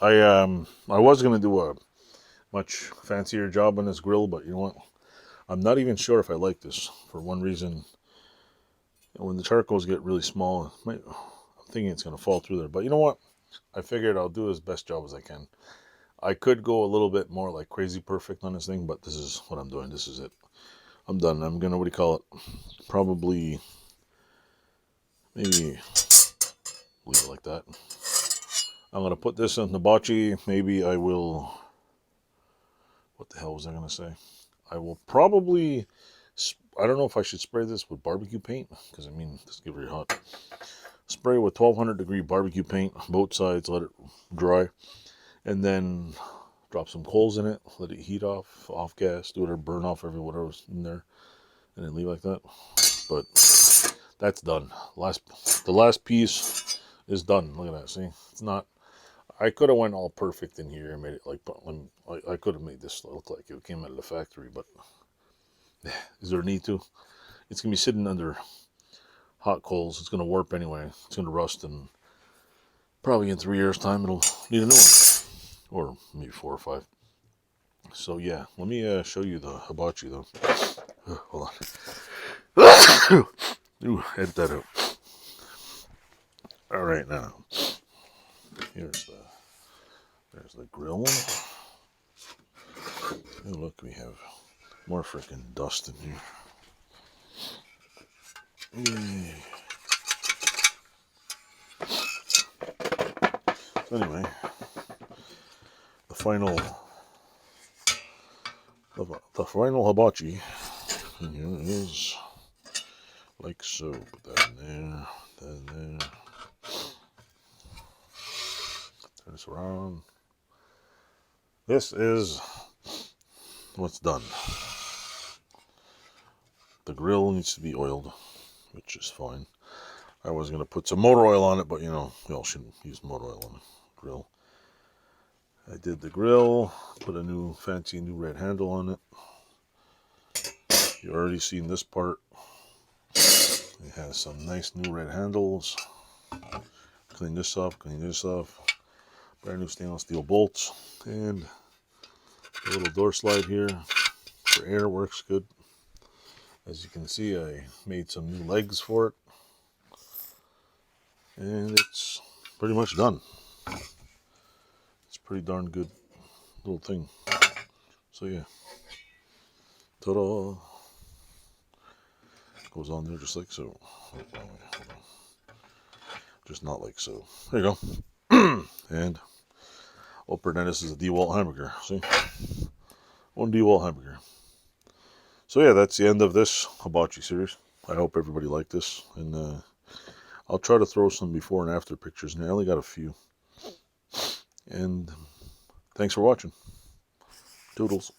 I was gonna do a much fancier job on this grill, but you know what? I'm not even sure if I like this for one reason. When the charcoals get really small, I'm thinking it's gonna fall through there. But you know what? I figured I'll do as best job as I can. I could go a little bit more like crazy perfect on this thing, but this is what I'm doing. This is it. I'm done. I'm gonna, what do you call it? Probably, maybe leave it like that. I'm gonna put this in hibachi. Maybe I will. What the hell was I gonna say? I will probably. I don't know if I should spray this with barbecue paint because I mean this get very hot. Spray with 1200-degree barbecue paint, both sides. Let it dry, and then drop some coals in it. Let it heat off gas. Do whatever, burn off whatever's in there, and then leave like that. But that's done. The last piece is done. Look at that. See, it's not. I could have went all perfect in here and made it like. I could have made this look like it came out of the factory, but is there a need to? It's gonna be sitting under hot coals. It's gonna warp anyway. It's gonna rust, and probably in 3 years' time it'll need a new one, or maybe 4 or 5. So yeah, let me show you the hibachi though. Hold on. Ooh, edit that out. All right, now there's the grill. Oh, look, we have more freaking dust in here. Yay. So anyway, the final hibachi in here is like so. Put that in there, that in there. Turn this around. This is what's done. The grill needs to be oiled, which is fine. I was going to put some motor oil on it, but you know, we all shouldn't use motor oil on a grill. I did the grill, put a new fancy new red handle on it. You already seen this part. It has some nice new red handles. Clean this off, brand new stainless steel bolts, and a little door slide here for air works good. As you can see, I made some new legs for it, and it's pretty much done. It's a pretty darn good little thing. So yeah, ta-da! Goes on there just like so. Just not like so. There you go. And I'll pretend this is a DeWalt hamburger. See? One DeWalt hamburger. So yeah, that's the end of this hibachi series. I hope everybody liked this. And I'll try to throw some before and after pictures. And I only got a few. And thanks for watching. Toodles.